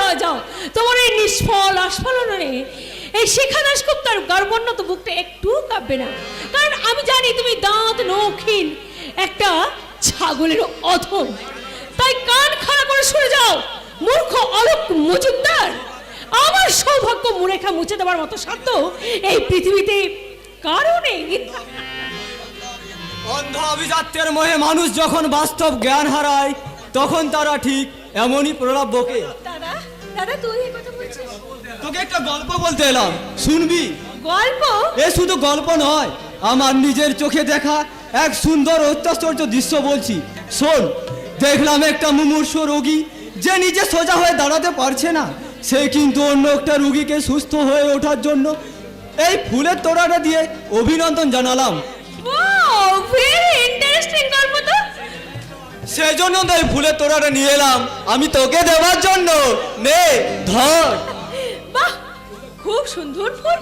যাও যাও, তোমার এই নিষ্ফল আস্ফলনে এই শিখা দাশগুপ্তার গর্বোন্নত বুকটা একটু কাঁপবে না, কারণ আমি জানি তুমি দাঁত নৌখিন একটা ছাগলের অধম। তাই কান খাড়া করে শুনে যাও, মূর্খ অলোক মজুমদার, আমার সৌভাগ্য মুরেখা মুছে দেওয়ার মতো সাধ্য এই পৃথিবীতে কারো নেই। অন্ধ অভিজাত্যের মোহে মানুষ যখন বাস্তব জ্ঞান হারায়, তখন তারা ঠিক এমনই প্রলাপ বকে। দাদা দাদা তুই এই কথা বলছিস? তোকে একটা গল্প বলতে এলাম, শুনবি? গল্প? এ শুধু গল্প নয়, আমার নিজের চোখে দেখা এক সুন্দর অত্যাশ্চর্য দৃশ্য বলছি, শোন। দেখলাম একটা মুমূর্ষ রোগী, যে নিজে সোজা হয়ে দাঁড়াতে পারছে না, সে কিন্তু অন্য একটা রোগীকে সুস্থ হয়ে ওঠার জন্য এই ফুলের তোড়াটা দিয়ে অভিনন্দন জানালাম। ওয়াও, ভেরি ইন্টারেস্টিং গল্প তো। সেজন্য তো এই ফুলের তোড়াটা নিয়ে এলাম আমি তোকে দেওয়ার জন্য। নে ধর। বাহ, খুব সুন্দর ফুল,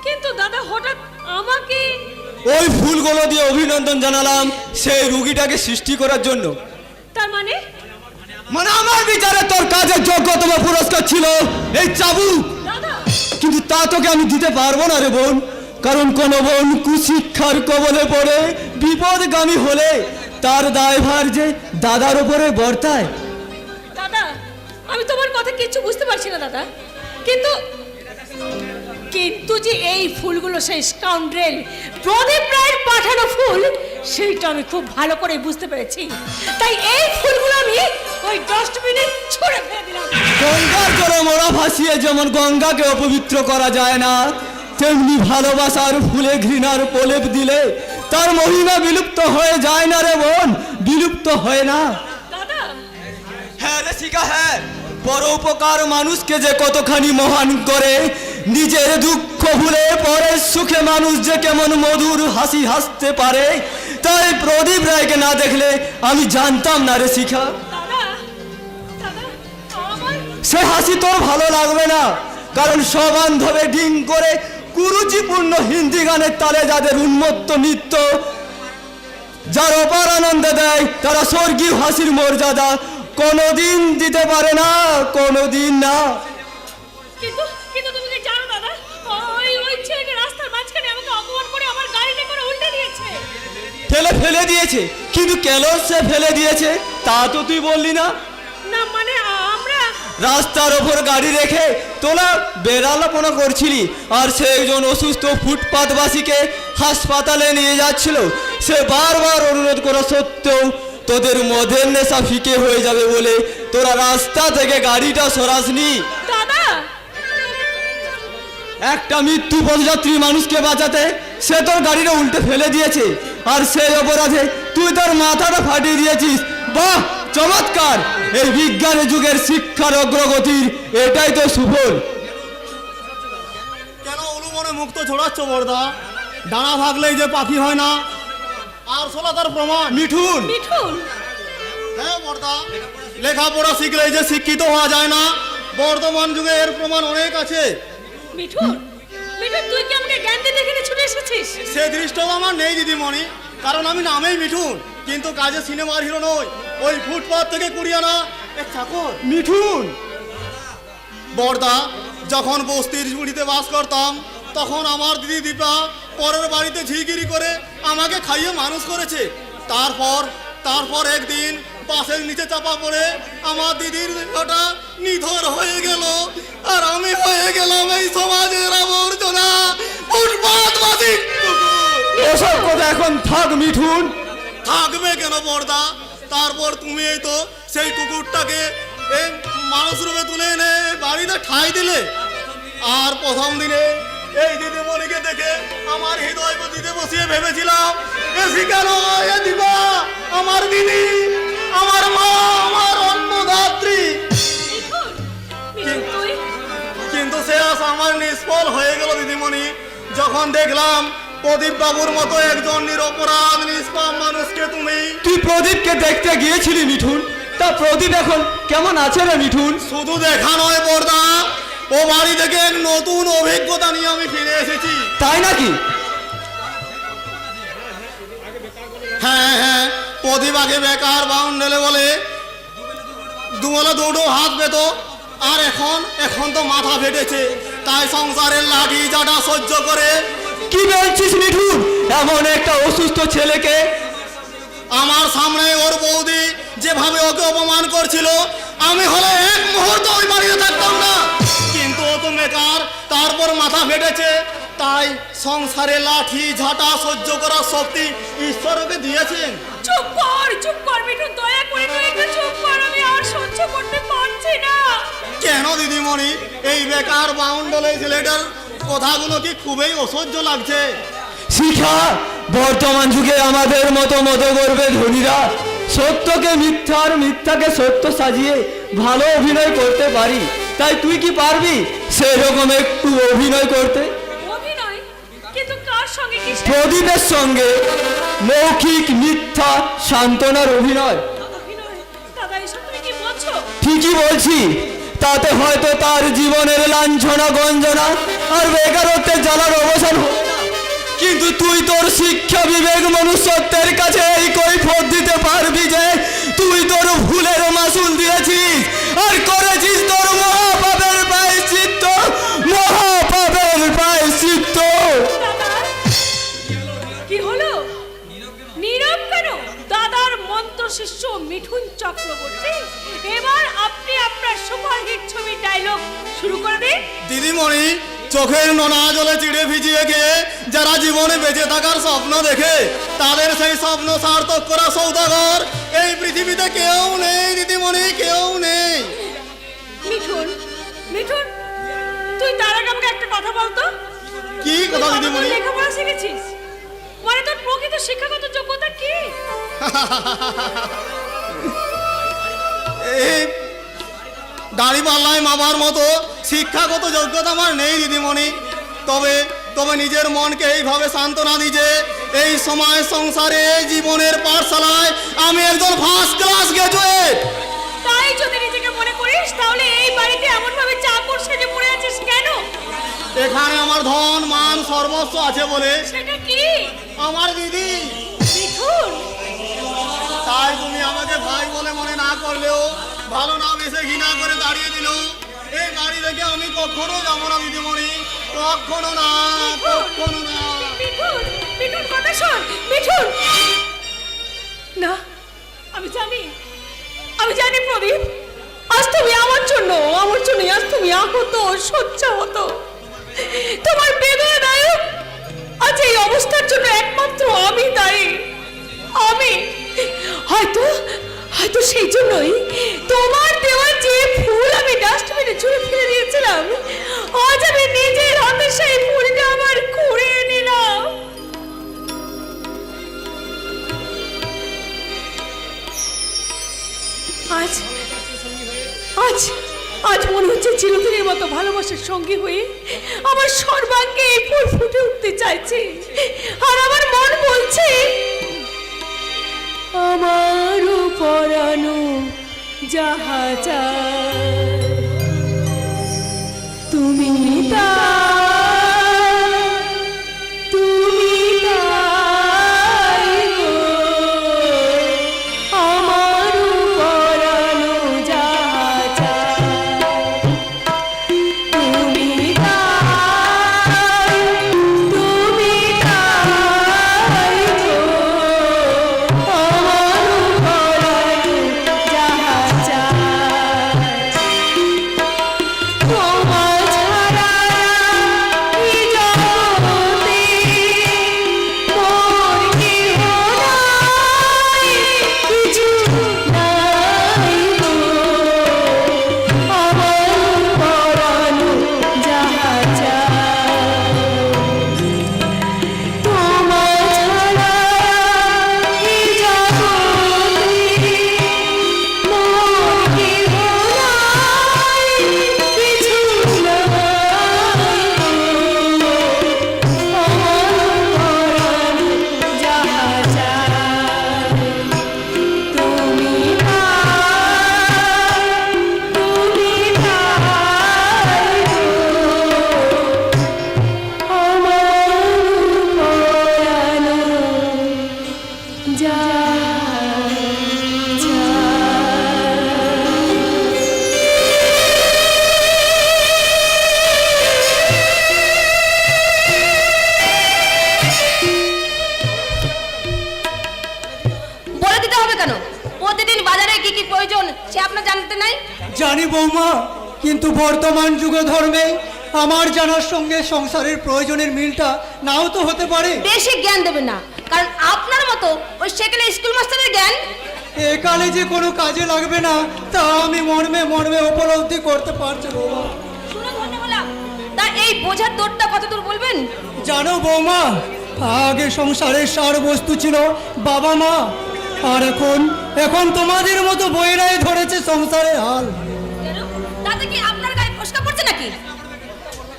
কিন্তু দাদা হঠাৎ আমাকে? ওই ফুলগুলো দিয়ে অভিনন্দন জানালাম সেই রুগীটাকে সৃষ্টি করার জন্য। তার মানে? মানে আমার বিচারে তোর কাজের যোগ্যতম পুরস্কার ছিল এই চাবুক। দাদা, কিন্তু তা তোকে আমি দিতে পারবো না রে বোন, কারণ কোন বোন কুশিক্ষার কবলে পড়ে বিপদগামী হলে তার দায়ভার যে দাদার উপরে বর্তায়। দাদা আমি তোমার কথা কিচ্ছু বুঝতে পারছি না দাদা, কিন্তু কিন্তু যে এই ফুলগুলো সেই স্কাউন্ড্রেল প্রদীপ রায়ের পাঠানো ফুল, সেইটা আমি খুব ভালো করে বুঝতে পেরেছি। তাই এই ফুলগুলো আমি ওই ডাস্টবিনে ছুঁড়ে ফেলে দিলাম। গঙ্গার জলে মোড়া ভাসিয়ে যেমন গঙ্গাকে অপবিত্র করা যায় না, তেমনি ভালোবাসার ফুলে ঘৃণার প্রলেপ দিলে তার মহিমা বিলুপ্ত হয়ে যায় না রে বোন, বিলুপ্ত হয় না। দাদা, হ্যাঁ রে শিখা, হ্যাঁ, পরোপকার মানুষকে যে কতখানি মহান করে, নিজের দুঃখ ভুলে পরের সুখে মানুষ যে কেমন মধুর হাসি হাসতে পারে, তাই প্রদীপ রায়কে না দেখলে আমি জানতাম না রে শিখা। দাদা, দাদা, আমার সে হাসি তোর ভালো লাগবে না, কারণ সবান্ধবে ডিং করে কুরুচিপূর্ণ হিন্দি গানের তালে যাদের উন্মত্ত নৃত্য যার অপার আনন্দ দেয়, তারা স্বর্গীয় হাসির মর্যাদা কোনোদিন দিতে পারে না, কোনোদিন না। কিন্তু কিন্তু তুমি কি জানো দাদা, ওই ছেলেটা রাস্তার মাঝখানে আমাকে অপমান করে আমার গাড়িতে করে উল্টে দিয়েছে। ফেলে দিয়েছে? কিন্তু কেন সে ফেলে দিয়েছে তা তো তুই বললি না। না মানে আমরা রাস্তার ওপর গাড়ি রেখে তোরা বেড়ালাপনা করছিলি, আর সে একজন অসুস্থ ফুটপাতবাসীকে হাসপাতালে নিয়ে যাচ্ছিল। সে বারবার অনুরোধ করা সত্ত্বেও তোদের মদের নেশা ফিকে হয়ে যাবে বলে তোরা রাস্তা থেকে গাড়িটা সরাসনি। দাদা, একটা মৃত্যু পথযাত্রী মানুষকে বাঁচাতে সে তোর গাড়িটা উল্টে ফেলে দিয়েছে, আর সেই অপরাধে তুই তোর মাথাটা ফাটিয়ে দিয়েছিস। বাহ, চমৎকার! এই বিজ্ঞানের যুগের শিক্ষার অগ্রগতির এটাই তো সুফল। কেন উলুমনে মুক্ত ছড়াচ্ছ বর্দা? ডানা ভাগলেই যে পাখি হয় না, আর শোলা তার প্রমাণ। মিঠুন, মিঠুন, হ্যাঁ বর্দা, লেখাপড়া শিখলেই যে শিক্ষিত হওয়া যায় না, বর্তমান যুগে এর প্রমাণ অনেক আছে। মিঠুন, মিঠুন, তুই কি আমাকে জ্ঞান দিতে এখানে ছুটে এসেছিস? সে দৃষ্টও আমার নেই দিদিমণি, কারণ আমি নামেই মিঠুন, কিন্তু কাজে সিনেমার হিরো নই। ওই ফুটপাত থেকে কুড়িয়ে আনা এক চাকর। মিঠুন, বর্দা, যখন বস্তির ঝুড়িতে বাস করতাম, তখন আমার দিদি দীপা পরের বাড়িতে ঝিগিরি করে আমাকে খাইয়ে মানুষ করেছে। তারপর একদিন বাসের নিচে চাপা পড়ে আমার দিদির দেহটা নিথর হয়ে গেল, আর আমি হয়ে গেলাম এই সমাজের আবর্জনা, ফুটপাতবাসী কুকুর। এসব কথা এখন থাক মিঠুন। থাকবে কেন বর্দা? তারপর তুমি এই তো সেই কুকুরটাকে এই মানুষ রূপে তুলে এনে বাড়িতে ঠাঁই দিলে, আর প্রথম দিনে এই দিদিমণিকে দেখে আমার হৃদয় দিতে বসিয়ে ভেবেছিলাম বেশি কেন এ দিবা আমার দিদি, আমার মা, আমার অন্নদাত্রী। মিঠুন, মিঠুন, তুই কিন্তু সে আশা আমার নিষ্ফল হয়ে গেল দিদিমণি, যখন দেখলাম প্রদীপ বাবুর মতো একজন নিরপরাধ নিষ্পাপ মানুষকে তুমি। তুই প্রদীপকে দেখতে গিয়েছিলি মিঠুন, তা প্রদীপ এখন কেমন আছে রে মিঠুন? শুধু দেখা নয় বর্দা, ও বাড়ি থেকে এক নতুন অভিজ্ঞতা নিয়ে আমি ফিরে এসেছি। তাই নাকি? হ্যাঁ হ্যাঁ, প্রদীপ আগে বেকার বাউন্ডেলে বলে দুবেলা দৌড়ো হাত পেত, আর এখন এখন তো মাথা ফেটেছে, তাই সংসারের লাঠি জাটা সহ্য করে। কি বলছিস মিঠুন? এমন একটা অসুস্থ ছেলেকে আমার সামনে ওর বৌদি যেভাবে ওকে অপমান করছিল, আমি হলে এক মুহূর্ত ওই বাড়িতে থাকতাম না। কিন্তু ও তো মেকার, তারপর মাথা ফেটেছে, তাই সংসারে লাঠি ঝাঁটা সহ্য করার শক্তি ঈশ্বর ওকে দিয়েছেন। চুপ কর মিঠুন, দয়া করে তুই একটু চুপ কর, আমি আর সহ্য করতে পারছি না। কেন দিদিমণি, এই বেকার বাউন্ডলে ছেলেটার কথাগুলো কি খুবই অসহ্য লাগছে? শিখা, বর্তমান যুগে আমাদের মতো করবে ধনীরা সত্যকে মিথ্যা আর মিথ্যাকে সত্য সাজিয়ে ভালো অভিনয় করতে পারি। তাই তুই কি পারবি সেরকম একটু অভিনয় করতে? অভিনয়? কিন্তু কার সঙ্গে? কি প্রদীপের সঙ্গে মৌখিক মিথ্যা সান্ত্বনার অভিনয়। অভিনয়? দাদা এসব তুমি কি বলছো? ঠিকই বলছি। তাতে হয়তো তার জীবনের লাঞ্ছনা গঞ্জনা আর বেকারত্বের জ্বালার অবসান হবে না। কিন্তু তুই তোর শিক্ষা বিবেক মনুষ্যত্বের কাছে এই কৈফিয়ত দিতে পারবি যে তুই তোর ভুলের মাসুল দিয়েছিস আর করেছিস তোর মহাপাপের প্রায়শ্চিত্ত, মহাপাপের প্রায়শ্চিত্ত। দাদা কি হলো? নীরব কেন? দাদার মন্ত্র শিষ্য মিঠুন চক্রবর্তী, এবার আপনি আপনার সুপারহিট ছবির ডায়লগ শুরু করে দিন। দিদিমণি, চোখের নোনা জলে চিড়ে ভিজিয়ে গিয়ে যারা জীবনে বেঁচে থাকার স্বপ্ন দেখে, তাদের সেই স্বপ্ন সার্থক করা সৌদাগর এই পৃথিবীতে কেউ নেই দিদিমণি, কেউ নেই। মিঠুন, মিঠুন, তুই তার আগে আমাকে একটা কথা বলতো। কি কথা দিদিমণি? লেখাপড়া শিখেছিস? মানে তোর প্রকৃত শিক্ষাগত যোগ্যতা কি? এই দাড়ি পাল্লায় মামার মতো শিক্ষাগত যোগ্যতা আমার নেই দিদিমণি। তবে তবে নিজের মনকে এইভাবে সান্ত্বনা দিই যে এই সময় সংসারে জীবনের পাঠশালায় আমি একজন ফার্স্ট ক্লাস গ্রাজুয়েট। তাই যদি নিজেকে মনে করিস তাহলে এই বাড়িতে এমন ভাবে চাকর সেজে পড়ে আছিস কেন? এখানে আমার ধন মান সর্বস্ব আছে বলে। সেটা কি? আমার দিদি। মিঠুন, তাই তুমি আমাকে ভাই বলে মনে না করলেও, ভালো না বেশে ঘৃণা করে দাঁড়িয়ে দিল, এই বাড়ি থেকে আমি কখনো যাবো না দিদিমণি, কখনো না, কখনো না। মিঠুন, মিঠুন কথা শোন। মিঠুন, না, আমি জানি প্রদীপ, আজ তুমি আমার জন্য আজ তুমি আহত, শয্যাহত। তোমার বেদনাদায়ক আজ এই অবস্থার জন্য একমাত্র আমি দায়ী। আমি হয়তো সেই জন্যই তোমার দেওয়া যে ফুল আমি ডাস্টবিনে ছুঁড়ে ফেলে দিয়েছিলাম, আজ আমি নিজের হাতে সেই ফুলটা আবার কুড়িয়ে নিলাম। আজ আজ আজ মনে হচ্ছে চিরদিনের মতো ভালোবাসার সঙ্গী হয়ে আমার সর্বাঙ্গে এই ফুল ফুটে উঠতে চাইছে, আর আমার মন বলছে আমারও পরানো যাহা চায় তুমি তুমি তাই গো, আমারও পরানো যাহা চায় তুমি তাই গো, আমারও পরানো যাহা চায়। তোমার ছাড়া প্রয়োজন সে আপনার জানতে নাই? জানি বৌমা, কিন্তু বর্তমান যুগ ধর্মে আমার জানার সঙ্গে সংসারের প্রয়োজনের মিলটা নাও তো হতে পারে। বেশি জ্ঞান দেবেন না, কারণ আপনার মতো ওই সেকেন্ড স্কুল মাস্টারের জ্ঞান একালে যে কোনো কাজে লাগবে না তা আমি মর্মে মর্মে উপলব্ধি করতে পারছি বৌমা। শুনে ধন্য হলাম। তা এই বোঝার দৌড়টা কতদূর বলবেন? জানো বৌমা, আগে সংসারের সার বস্তু ছিল বাবা মা, আর এখন তোমাদের মতো বইরাই ধরেছে সংসারের হাল। কেন? তাতে কি আপনার গায়ে ফসকা পড়ছে নাকি?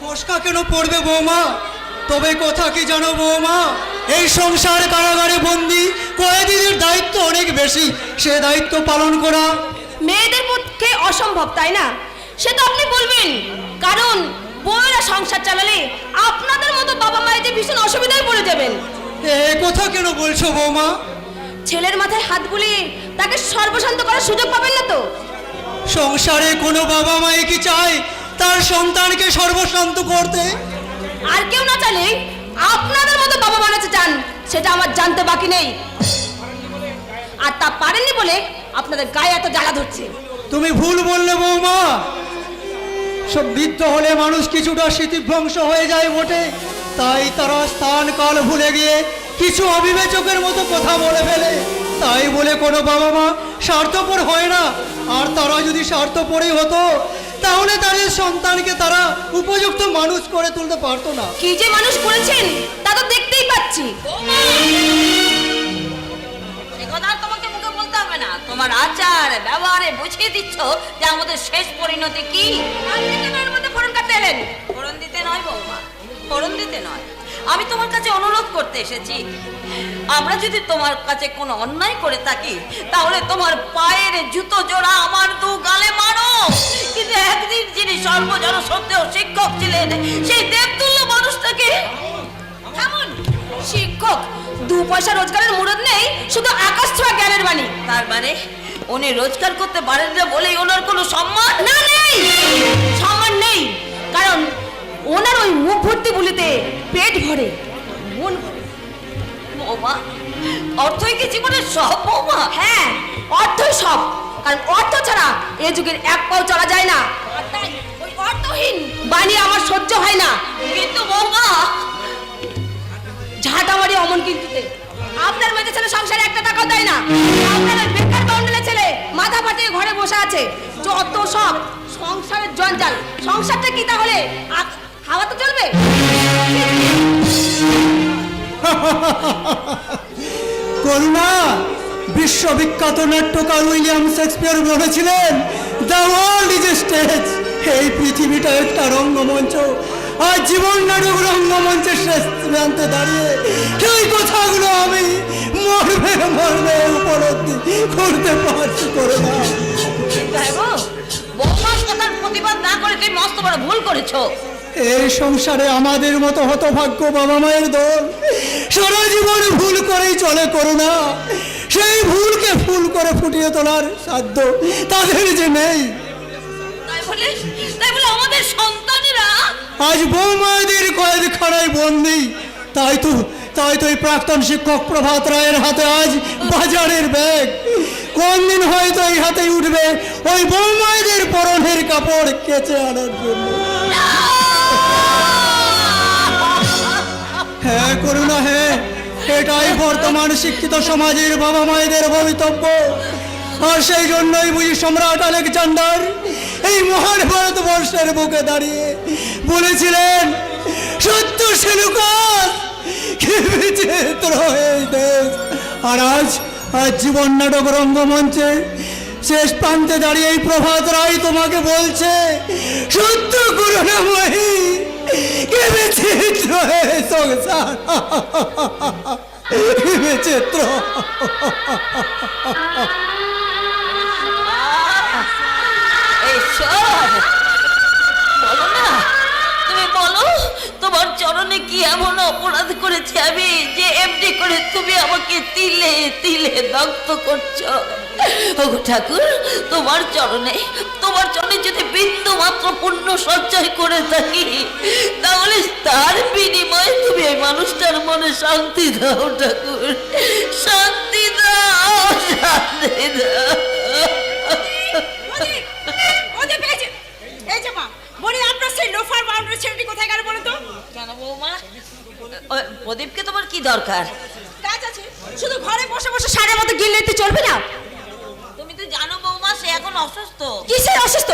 ফসকা কেন পড়বে বৌমা? তবে কথা কি জানো বৌমা, এই সংসার কারাগারে বন্দি কয়েদিদের দায়িত্ব অনেক বেশি, সে দায়িত্ব পালন করা মেয়েদের পক্ষে অসম্ভব, তাই না? সে তো আপনি বলবেন, কারণ বউয়েরা সংসার চালালে আপনাদের মতো বাবা মায়ের যে ভীষণ অসুবিধায় পড়ে যাবেন। এ কথা কেন বলছো বৌমা? ছেলের মাথায় হাত বুলিয়ে তাকে সর্বশান্ত করার সুযোগ পাবেন না তো? সংসারে কোনো বাবা মায়ে কি চায় তার সন্তানকে সর্বশান্ত করতে? আর কেউ না চাইলে আপনাদের মতো বাবা বানাতে চান, সেটা আমার জানতে বাকি নেই। আর তা পারেননি বলে আপনাদের গায়ে এত জ্বালা ধরছে। তুমি ভুল বললে বৌমা। সব বৃদ্ধ হলে মানুষ কিছুটা স্মৃতিভ্রংশ হয়ে যায় বটে, তাই তারা স্থান কাল ভুলে গিয়ে কিছু অবিবেচকের মতো কথা বলে ফেলে। তাই বলে কোনো বাবা মা স্বার্থপর হয় না, আর তারা যদি স্বার্থপরই হতো তাহলে তাদের সন্তানকে তারা উপযুক্ত মানুষ করে তুলতে পারতো না। কি যে মানুষ করেছেন তা তো দেখতেই পাচ্ছি। সে কথা আর তোমাকে মুখে বলতে হবে না, তোমার আচার ব্যবহারে বুঝিয়ে দিচ্ছ যে আমাদের শেষ পরিণতি কি। আপনি কেন এর মধ্যে ফোড়ন কাটতে এলেন? ফোড়ন দিতে নয় বৌমা, ফোড়ন দিতে নয়, আমি তোমার কাছে অনুরোধ করতে এসেছি। আমরা যদি তোমার কাছে কোনো অন্যায় করে থাকি তাহলে তোমার পায়ের জুতো জোড়া আমার দু গালে মারো। কিন্তু একদিন যিনি সর্বজন সত্ত্বেও শিক্ষক ছিলেন, সেই দেবতুল্য মানুষটাকে থামুন। শিক্ষক, 2 পয়সা রোজগারের মুরদ নেই, শুধু আকাশ ছোঁয়া জ্ঞানের বাণী। তার মানে উনি রোজগার করতে পারেন না বলেই ওনার কোনো সম্মান না, নেই, সম্মান নেই, কারণ ওনার ওই মুখ ভর্তি বলিতে পেট ভরে, মন ভরে। বৌমা, অর্থই কি জীবনের সব বৌমা? হ্যাঁ, অর্থই সব, কারণ অর্থ ছাড়া এ যুগের এক পাও চলা যায় না। আর তাই ওই অর্থহীন বাণী আমার সহ্য হয় না। কিন্তু বৌমা, ঝাঁটামারি অমন কিন্তুতে আপনার মেয়েদের ছেলে সংসারে 1 টাকাও দেয় না। আপনার ওই বেকার বাউন্ডেলের ছেলে মাথা ফাটিয়ে ঘরে বসে আছে। যত সব সংসারের জঞ্জাল, সংসারটা কি তাহলে হাওয়া তো চলবে? করুণা, বিশ্ববিখ্যাত নাট্যকার উইলিয়াম শেক্সপিয়ার বলেছিলেন, the world is a stage. এই পৃথিবীটা একটা রঙ্গমঞ্চ, আর জীবন নাটক রঙ্গমঞ্চের শেষ প্রান্তে দাঁড়িয়ে সেই কথাগুলো আমি মর্মে মর্মে উপলব্ধি করতে পারছি। করুণা, বৌমার কথার প্রতিবাদ না করে তুমি মস্ত বড় ভুল করেছো। এই সংসারে আমাদের মতো হতভাগ্য বাবা মায়ের দল সারা জীবন ভুল করেই চলে। করুণা, সেই ভুলকে ফুল করে ফুটিয়ে তোলার সাধ্য তাদের যে নেই। তাই বলে আমাদের সন্তানেরা আজ বৌমাদের কয়েদখানায় বন্দি। তাই তো এই প্রাক্তন শিক্ষক প্রভাত রায়ের হাতে আজ বাজারের ব্যাগ। কোন দিন হয়তো এই হাতেই উঠবে ওই বৌমাদের পরনের কাপড় কেচে আনার জন্য। হ্যাঁ করুণা, হ্যাঁ, এটাই বর্তমান শিক্ষিত সমাজের বাবা মায়েদের ভবিতব্য। আর সেই জন্যই বুঝি সম্রাট আলেকজান্ডার এই মহান ভারতবর্ষের বুকে দাঁড়িয়ে বলেছিলেন, সত্য সেলুকাস, কি বিচিত্র এই দেশ। আর আজ জীবন নাটক রঙ্গমঞ্চে শেষ প্রান্তে দাঁড়িয়ে এই প্রভাত রায় তোমাকে বলছে, সত্য করুণাময়ী, কি বিচিত্র এই সংসার, কি বিচিত্র। বলো না, তুমি বলো তোমার চরণে কি এমন অপরাধ করেছে আমি যে এমনি করে তুমি আমাকে তিলে তিলে দগ্ধ করছো। ওগো ঠাকুর, তোমার চরণে যদি বিন্দু মাত্র পুণ্য সঞ্চয় করে থাকি তাহলে তার বিনিময়ে তুমি এই মানুষটার মনে শান্তি দাও ঠাকুর, শান্তি দাও, শান্তি দাও। প্রদীপকে তোমার কি দরকার? কাজ আছে, শুধু ঘরে বসে বসে সারের মতো গিললেতে চলবে না। তুমি তো জানো বৌমা, সে এখন অসুস্থ। কিসের অসুস্থ?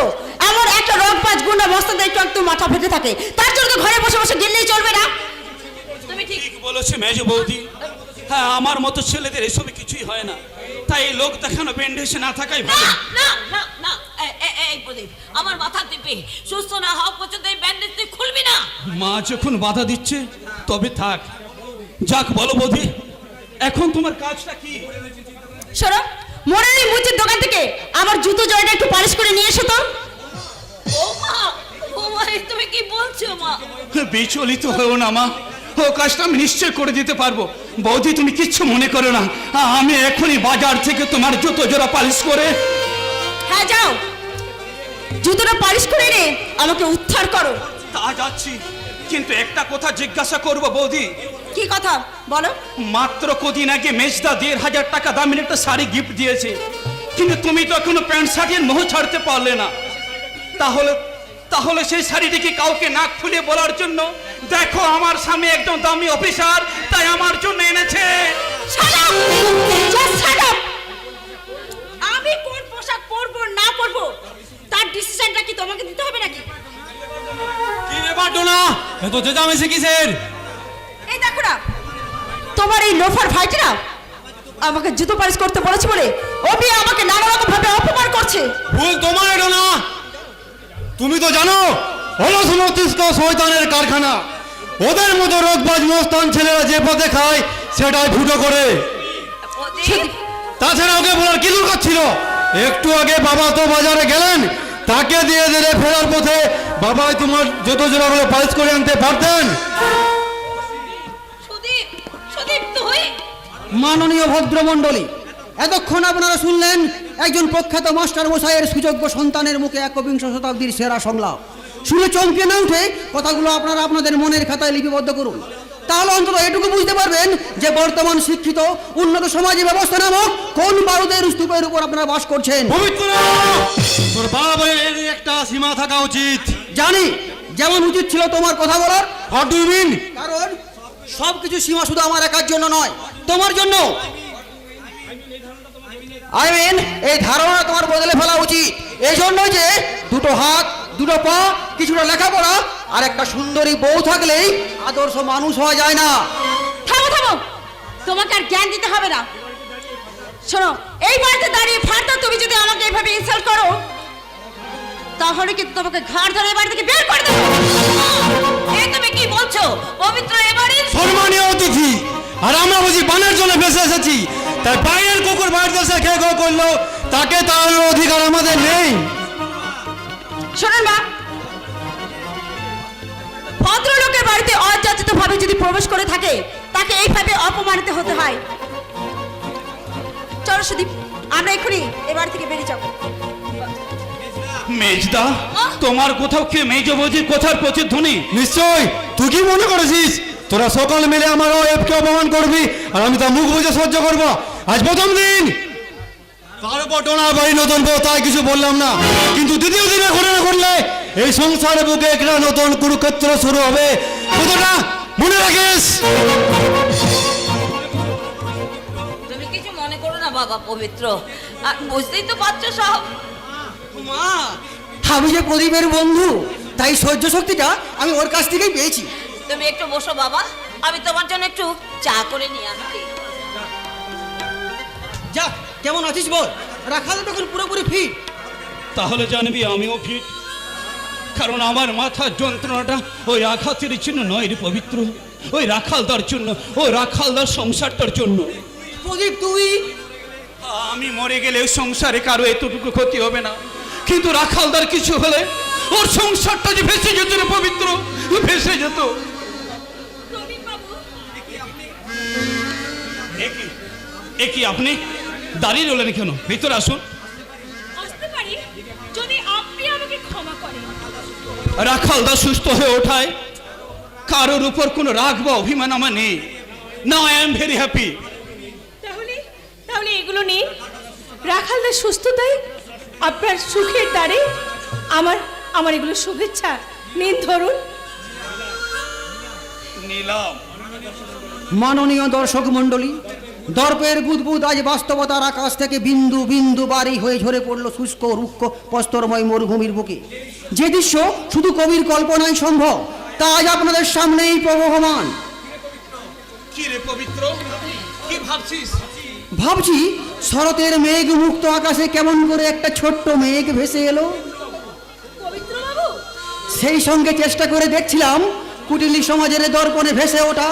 এমন একটা রোগবাজ গুন্ডা মস্তান একটু একটু মাথা ফেটে থাকে, তার জন্য তো ঘরে বসে বসে গিললেই চলবে না। তুমি ঠিক ঠিক বলেছে মেজ বৌদি। হ্যাঁ, আমার মতো ছেলেদের এসবে কিছুই হয় না, তাই এই লোক দেখানো ব্যান্ডেজে না থাকাই না ভালো। না না না, এই প্রদীপ, আমার মাথা টিপে সুস্থ না হওয়া পর্যন্ত এই ব্যান্ডেজ তুই খুলবি না। মা যখন বাধা দিচ্ছে তবে থাক। যাক বলো বৌদি, এখন তোমার কাজটা কি? শোনো, মোড়ের এই মুচির দোকান থেকে আমার জুতো জয়টা একটু পালিশ করে নিয়ে এসো তো। বৌমা, বৌমা, এই তুমি কি বলছো মা? বিচলিত হয়েও না মা, ও কাজটা আমি নিশ্চয় করে দিতে পারবো। বৌদি তুমি কিচ্ছু মনে করো না, আমি এখনই বাজার থেকে তোমার জুতো জোড়া পালিশ করে। হ্যাঁ যাও, জুতোটা পালিশ করে এনে আমাকে উদ্ধার করো। তা যাচ্ছি, কিন্তু একটা কথা জিজ্ঞাসা করবো বৌদি। কি কথা বলো? মাত্র কদিন আগে মেজদা 1,500 টাকা দামের একটা শাড়ি গিফট দিয়েছে, কিন্তু তুমি তো এখনো প্যান্ট শার্টের মোহ ছাড়তে পারলে না। তাহলে তাহলে সেই শাড়িটিকে কাউকে নাক ফুলিয়ে বলার জন্য, দেখো আমার স্বামী একজন দামি অফিসার, তাই আমার জন্য এনেছে। Shut up! Just shut up! আমি কোন পোশাক পরবো না পরবো তার ডিসিশনটা কি তোমাকে দিতে হবে নাকি? কি ব্যাপার টোনা, এত চেঁচামেচি কিসের? এই দেখো না, তোমার এই লোফার ভাইটা আমাকে জুতো পালিশ করতে বলেছে বলে ওবি আমাকে নানা রকম ভাবে অপমান করছে। ভুল তোমার টোনা। তুমি তো জানো অলস মস্তিষ্ক শয়তানের কারখানা। ওদের মতো রোগবাজ মস্তান ছেলেরা যে পথে খায় সেটাই ফুটো করে। প্রদীপ, তাছাড়া ওকে বলার কি দরকার ছিল? একটু আগে বাবা তো বাজারে গেলেন, তাকে দিয়ে দিলে ফেরার পথে বাবাই তোমার যত জোড়াগুলো পালিশ করে আনতে পারতেন। সুদীপ, সুদীপ তুই? মাননীয় ভদ্রমণ্ডলী, এতক্ষণ আপনারা শুনলেন একজন প্রখ্যাত মাস্টার মশাইয়ের সুযোগ্য সন্তানের মুখে একবিংশ শতাব্দীর সেরা সংলাপ। শুনে চমকে না উঠে কথাগুলো আপনারা আপনাদের মনের খাতায় লিপিবদ্ধ করুন, তাহলে অন্তত এটুকু বুঝতে পারবেন যে বর্তমান শিক্ষিত উন্নত সমাজ ব্যবস্থা নামক কোন বারুদের স্তূপের উপর আপনারা বাস করছেন। পবিত্র, তোর বাবার একটা সীমা থাকা উচিত। জানি, যেমন উচিত ছিল তোমার কথা বলার। What do you mean? কারণ সবকিছু সীমা শুধু আমার একার জন্য নয়, তোমার জন্য। আই মিন, এই ধারণা তোমার বদলে ফেলা উচিত। এই জন্য যে দুটো হাত, দুটো পা, কিছুটা লেখাপড়া আর একটা সুন্দরী বউ থাকলেই আদর্শ মানুষ হওয়া যায় না। থামো থামো, তোমাকে আর জ্ঞান দিতে হবে না। শোনো, এই বাড়িতে দাঁড়িয়ে ফার্দার তুমি যদি আমাকে এইভাবে ইনসাল্ট করো তাহলে কিন্তু তোমাকে ঘাড় ধরে এই বাড়ি থেকে বের করে দেবো। এই তুমি কি বলছো? পবিত্র এবারে সম্মানীয় অতিথি, আর আমরা বুঝি বানের জন্য ভেসে এসেছি, তাই বাইরের কুকুর বাড়িতে এসে খেয়ে গো করলো, তাকে তাড়ানোর অধিকার আমাদের নেই। শোনেন মা, ভদ্রলোকের বাড়িতে অযাচিত ভাবে যদি প্রবেশ করে থাকে তাকে এইভাবে অপমানিত হতে হয়। চলো সুদীপ, আমরা এখনই এ বাড়ি থেকে বেরিয়ে যাবো। মেজদা, তোমার কোথাও কে মেজ বৌদির কথার প্রতিধ্বনি? নিশ্চয়, তুই কি মনে করেছিস তোরা সকাল মিলে আমার ওয়েবকে অপমান করবি আর আমি তা মুখ বুঝে সহ্য করবো? আজ প্রথম দিন, তার উপর টোনার বাড়ি নতুন বউ, তাই কিছু বললাম না, কিন্তু দ্বিতীয় দিনে ঘটনা ঘটলে এই সংসারে বুকে একটা নতুন কুরুক্ষেত্র শুরু হবে। কতটা মনে রাখিস? তুমি কিছু মনে করো না বাবা পবিত্র, আর বুঝতেই তো পারছো সব। মা, আমি যে প্রদীপের বন্ধু, তাই সহ্য শক্তিটা আমি ওর কাছ থেকেই পেয়েছি। তুমি একটু বসো বাবা, আমি তোমার জন্য একটু চা করে নিয়ে আসছি। যাক, কেমন আছিস বল? রাখাল তখন পুরোপুরি ফিট। তাহলে জানবি আমিও ফিট, কারণ আমার মাথার যন্ত্রণাটা ওই আঘাতের জন্য নয় রে পবিত্র, ওই রাখালদার জন্য, ওই রাখালদার সংসারটার জন্য। প্রদীপ, তুই আমি মরে গেলে ওই সংসারে কারো এতটুকু ক্ষতি হবে না, কিন্তু রাখালদার কিছু হলে ওর সংসারটা যে ভেসে যেত রে পবিত্র, ভেসে যেত। একই আপনি দাঁড়িয়ে রইলেন কেন? ভিতরে আসুন। আসতে পারি যদি আপনি আমাকে ক্ষমা করেন। রাখালদা সুস্থ হয়ে ওঠায় কারোর উপর কোনো রাগ বা অভিমান আমার নেই। Now I am very happy. তাহলে তাহলে এগুলো নিন, রাখালদার সুস্থতায় আপনার সুখের দ্বারে আমার আমার এগুলো শুভেচ্ছা। নিন, ধরুন। নিলাম। মাননীয় দর্শক মণ্ডলী, দর্পের বুদবুদ আজ বাস্তবতার আকাশ থেকে বিন্দু বিন্দু বাড়ি হয়ে ঝরে পড়ল শুষ্ক রুক্ষ প্রস্তরময় মরুভূমির বুকে। যে দৃশ্য শুধু কবির কল্পনায় সম্ভব, তা আজ আপনাদের সামনেই প্রবহমান। কি রে পবিত্র, কি ভাবছিস? ভাবছি শরতের মেঘ মুক্ত আকাশে কেমন করে একটা ছোট্ট মেঘ ভেসে এলো। পবিত্রবাবু, সেই সঙ্গে চেষ্টা করে দেখছিলাম কুটিলি সমাজের দর্পণে ভেসে ওঠা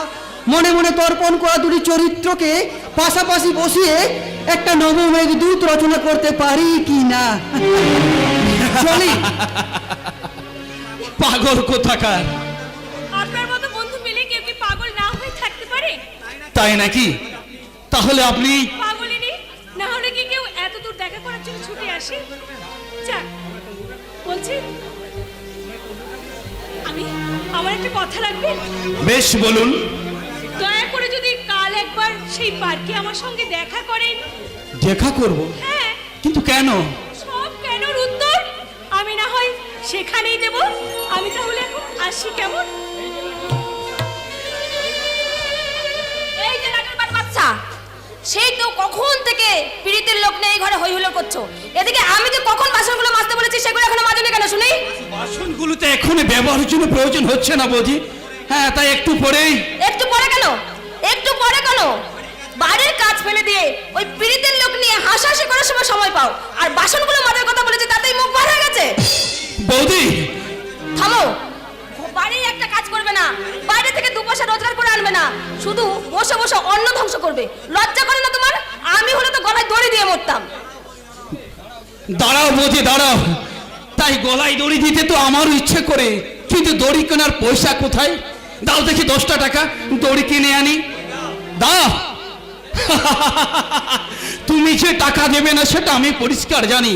মনে মনে তর্পণ করা দুটি চরিত্রকে পাশাপাশি বসিয়ে একটা নবমেঘ দূত রচনা করতে পারি কি না। চলি। পাগল কোথাকার! আপনার মতো বন্ধু পেলে কেউ কি পাগল না হয়ে থাকতে পারে? তাই নাকি? তাহলে আপনি পাগলিনি না হলে কি কেউ এত দূর দেখা করার জন্য ছুটে আসে? যাক, বলছি আমি আমার একটা কথা রাখবেন? বেশ বলুন। দয়া করে যদি কাল একবার সেই পার্কে আমার সঙ্গে দেখা করেন। দেখা করব? হ্যাঁ, কিন্তু কেন? সব কেনর উত্তর আমি না হয় সেখানেই দেব। আমি তাহলে এখন আসি, কেমন? এই যে লাটের বাট বাচ্চা, সেই তো কখন থেকে পীড়িতের লোক নেই ঘরে হই হুল্লোড় করছো। এদিকে আমি তো কখন বাসনগুলো মাজতে বলেছি সেগুলো এখনো মাজনি কেন শুনি? বাসনগুলোতে এখনই ব্যবহারের জন্য প্রয়োজন হচ্ছে না বৌদি। হ্যাঁ, তাই একটু পরেই। একটু পরে কেন? একটু পরে কেন? বাড়ির কাজ ফেলে দিয়ে ওই পীড়িতের লোক নিয়ে হাসাহাসি করার সময় পাও, আর বাসনগুলো মাজার কথা বলেছি তাতেই মুখ বার হয়ে গেছে। বৌদি, থামো। বাড়ির একটা কাজ করবে না, বাইরে থেকে দু পয়সা রোজগার করে আনবে না, শুধু বসে বসে অন্ন ধ্বংস করবে। লজ্জা করে না তোমার? আমি হলে তো গলায় দড়ি দিয়ে মরতাম। দাঁড়াও বৌদি, দাঁড়াও। তাই গলায় দড়ি দিতে তো আমারও ইচ্ছে করে, কিন্তু দড়ি কেনার পয়সা কোথায়? দাও দেখি 10টা টাকা, দড়ি কিনে আনি। দাও। তুমি যে টাকা দেবে না সেটা আমি পরিষ্কার জানি।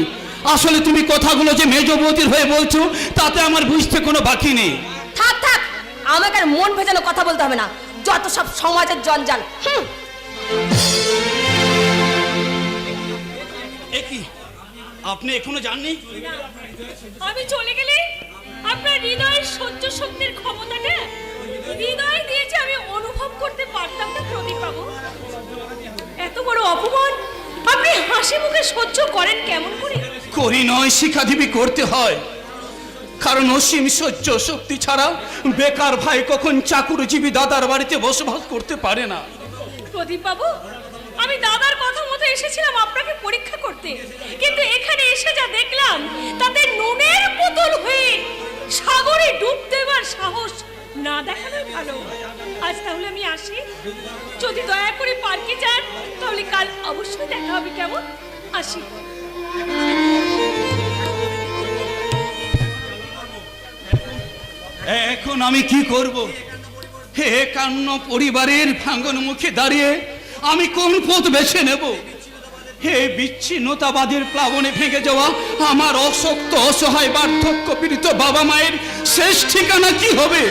আসলে তুমি কথাগুলো যে মেজ বৌদির হয়ে বলছো তাতে আমার বুঝতে কোনো বাকি নেই। থাক থাক, আমাকে আর মন ভেজানো কথা বলতে হবে না, যত সব সমাজের জঞ্জাল। এ কি, আপনি এখনো জাননি? আমি চলে গেলে আপনার হৃদয়ের সহ্য শক্তির ক্ষমতাটা হৃদয় দিয়েছে আমি অনুভব করতে পারতাম না। প্রদীপ বাবু, এত বড় অপমান আপনি হাসি মুখে সহ্য করেন কেমন করে? করি নয়, শিক্ষাজীবী করতে হয়। কারণ অসীম সহ্য শক্তি ছাড়া বেকার ভাই কখন চাকুরিজীবী দাদার বাড়িতে বসবাস করতে পারে না। প্রদীপ বাবু, আমি দাদার কথা মতো এসেছিলাম আপনাকে পরীক্ষা করতে, কিন্তু এখানে এসে যা দেখলাম তাতে নুনের বোতল হয়ে সাগরে ডুব দেবার সাহস না দেখানোই ভালো। আজ তাহলে আমি আসি। যদি দয়া করে পার্কে যান তাহলে কাল অবশ্যই দেখা হবে, কেমন? আসি। এখন আমি কি করব? হে কান্ন পরিবারের ভাঙন মুখে দাঁড়িয়ে আমি কোন পথ বেছে নেব? হে বিচ্ছিন্নতাবাদের প্লাবনে ভেঙে যাওয়া আমার অশক্ত অসহায় বার্ধক্য পীড়িত বাবা মায়ের শেষ ঠিকানা কি হবে?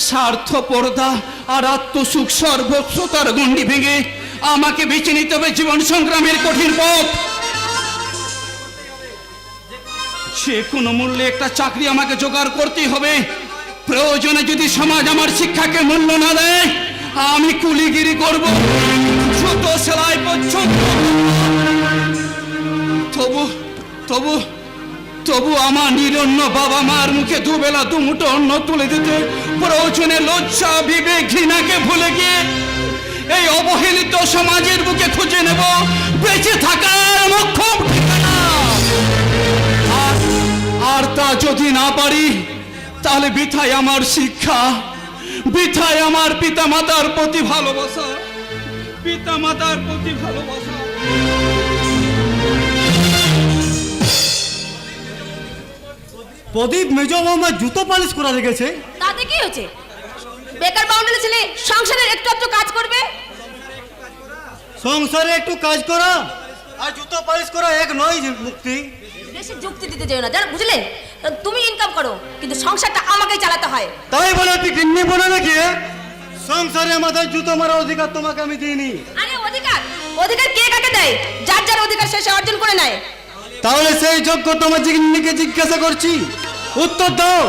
স্বার্থপরতা আর আত্মসুখ সর্বস্বতার গণ্ডি ভেঙে আমাকে বেছে নিতে হবে জীবন সংগ্রামের কঠিন পথ। সে কোনো মূল্যে একটা চাকরি আমাকে জোগাড় করতেই হবে। প্রয়োজনে যদি সমাজ আমার শিক্ষাকে মূল্য না দেয় আমি কুলিগিরি করব, ছোট সেলাই পর্যন্ত। তবু তবু তবু আমার নিরন্ন বাবা মার মুখে দুবেলা দুমুঠো অন্ন তুলে দিতে প্রয়োজনে লজ্জা বিবেক ঘৃণাকে ভুলে গিয়ে এই অবহেলিত সমাজের বুকে খুঁজে নেব বেঁচে থাকার মোক্ষম ঠিকানা। আর তা যদি না পারি তাহলে বৃথায় আমার শিক্ষা, বৃথায় আমার পিতা মাতার প্রতি ভালোবাসা, পিতা মাতার প্রতি ভালোবাসা। প্রদীপ মেজ মামা জুতো পালিশ করা রেখেছে। তাতে কি হয়েছে? বেকার বাউন্ডারি ছেলে সংসারের একটু একটু কাজ করবে। সংসারে একটু কাজ করা আর জুতো পালিশ করা এক নয় মুক্তি। বেশি যুক্তি দিতে যেও না, জানো, বুঝলে? তুমি ইনকাম করো কিন্তু সংসারটা আমাকেই চালাতে হয়। তাই বলে তুই কিডনি বলে নাকি? সংসারে মাথায় জুতো মারার অধিকার তোমাকে আমি দিইনি। আরে অধিকার অধিকার কে কাকে দেয়? যার যার অধিকার সে অর্জন করে নেয়। তাহলে সেই যোগ্য তোমার জিজ্ঞাসা করছি, উত্তর দাও।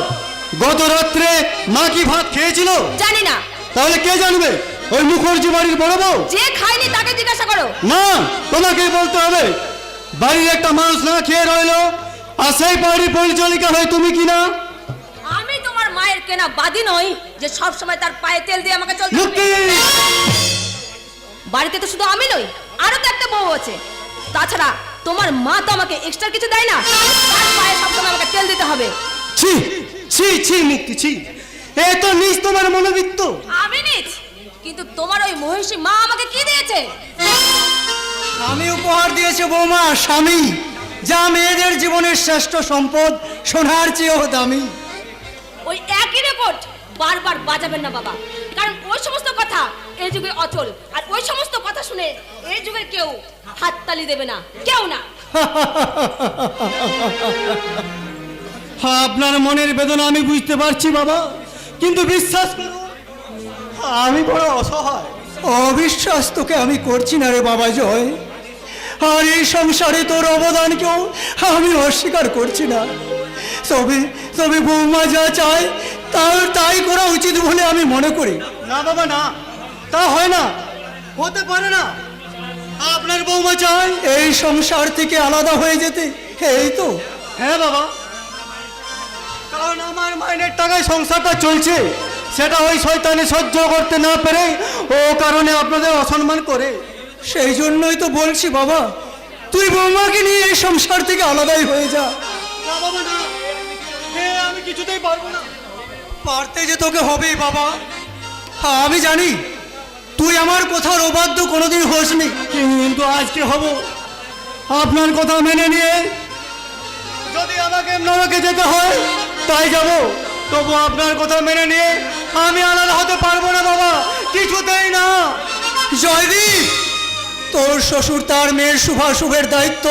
গত রাত্রে মা কি ভাত খেয়েছিল? জানি না। তাহলে কে জানবে? ওই মুখর্জি বাড়ির বড় বউ? যে খায়নি তাকে জিজ্ঞাসা করো। না, তোমাকেই বলতে হবে। বাড়ির একটা মানুষ না খেয়ে রইলো, আর সেই বাড়ির পরিচালিকা হয় তুমি কি না? আমি তোমার মায়ের কেনা বাদি নই যে সব সময় তার পায়ে তেল দিয়ে আমাকে চলতে হবে। মুক্তি! বাড়িতে তো শুধু আমি নই, আরো তো একটা বউ আছে। তাছাড়া তোমার মা তো আমাকে এক্সট্রা কিছু দেয় না, তার পায়ে সবসময় আমাকে তেল দিতে হবে। ছি ছি ছি মুক্তি ছি, এ তো নিজ তোমার মনোবৃত্ত। আমি নিজ, কিন্তু তোমার ওই মহিষী মা আমাকে কি দিয়েছে? আমি উপহার দিয়েছে বৌমা স্বামী, যা মেয়েদের জীবনের শ্রেষ্ঠ সম্পদ, সোনার চেয়েও দামি। ওই একই রেকর্ড বারবার বাজাবেন না বাবা, কারণ ওই সমস্ত কথা এই যুগে অচল, আর ওই সমস্ত কথা শুনে এই যুগের কেউ হাততালি দেবে না, কেউ না। আপনার মনের বেদনা আমি বুঝতে পারছি বাবা, কিন্তু বিশ্বাস করুন আমি বড় অসহায়। অবিশ্বাস তোকে আমি করছি না রে বাবা জয়, আর এই সংসারে তোর অবদানকেও আমি অস্বীকার করছি না। তবে তবে বৌমা যা চায় তাই করা উচিত বলে আমি মনে করি। না বাবা না, তা হয় না, হতে পারে না। আপনার বৌমা চায় এই সংসার থেকে আলাদা হয়ে যেতে, এই তো। হ্যাঁ বাবা, কারণ আমার মাইনের টাকায় সংসারটা চলছে, সেটা ওই শয়তানে সহ্য করতে না পেরে ও কারণে আপনাদের অসম্মান করে। সেই জন্যই তো বলছি বাবা, তুই বৌমাকে নিয়ে এই সংসার থেকে আলাদাই হয়ে যা। না বাবা না, আমি কিছুতেই পারবো না। পারতে যে তোকে হবেই বাবা। হ্যাঁ আমি জানি তুই আমার কথার অবাধ্য কোনোদিন হোসনি, কিন্তু আজকে হব। আপনার কথা মেনে নিয়ে যদি আমাকে যেতে হয় তাই যাব, তবু আপনার কথা মেনে নিয়ে আমি আলাদা হতে পারবো না বাবা, কিছুতেই না। জয়দীপ, তোর শ্বশুর তার মেয়ের শুভাশুভের দায়িত্ব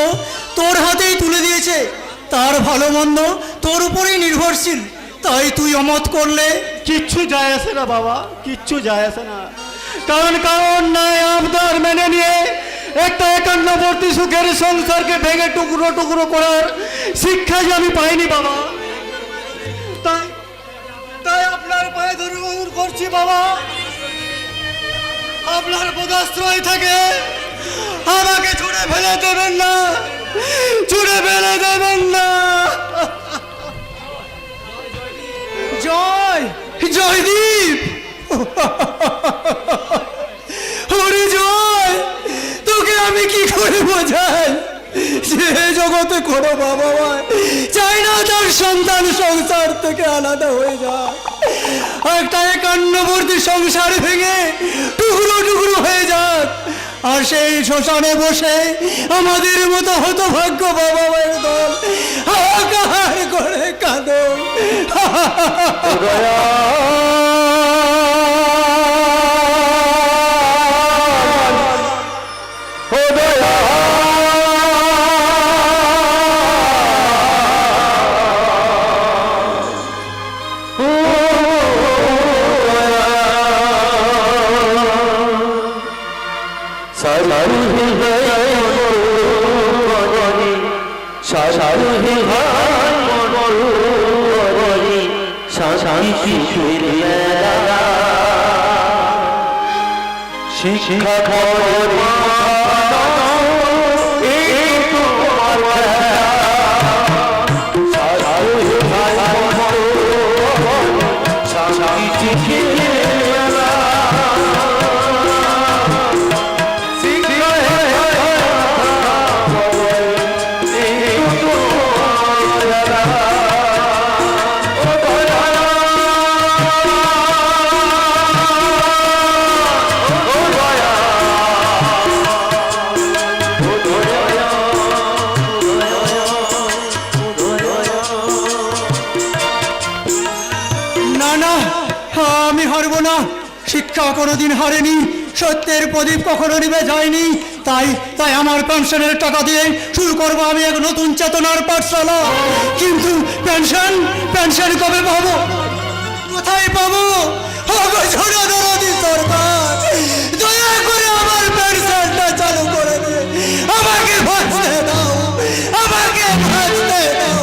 তোর হাতেই তুলে দিয়েছে, তার ভালো মন্দ তোর উপরেই নির্ভরশীল, তাই তুই অমত করলে কিচ্ছু যায় আসে না বাবা, কিচ্ছু যায় আসে না। কারণ নাই আবদার মেনে নিয়ে একটা একান্নবর্তী সুখের সংসারকে ভেঙে টুকরো টুকরো করার শিক্ষা যে আমি পাইনি বাবা। তাই তাই আপনার পায়ে ধরে অনুরোধ করছি বাবা, আপনার পদাশ্রয় থাকে আমাকে ছুড়ে ফেলে দেবেন না, ছুড়ে ফেলে দেবেন না। জয় জয়দীপ, ওরে জয়, তোকে আমি কি করে বোঝাই যে জগতে কোনো বাবা মা চাই না তার সন্তান সংসার থেকে আলাদা হয়ে যায়। একটা একান্নবর্তী সংসার ভেঙে টুকরো টুকরো হয়ে যাক, আর সেই শ্মশানে বসে আমাদের মতো হতভাগ্য বাবা মায়ের দল হাহাকার করে কাঁদো। শিক্ষা কোনোদিন হারেনি, সত্যের প্রদীপ কখনো নিভে যায়নি। তাই তাই আমার পেনশনের টাকা দিয়ে শুরু করবো আমি এক নতুন চেতনার পাঠশালা। কিন্তু পেনশন পেনশন কবে পাবো, কোথায় পাবো? সরকার দয়া করে আমার পেনশনটা চালু করে দে, আমাকে বাঁচতে দাও, আমাকে বাঁচতে দাও।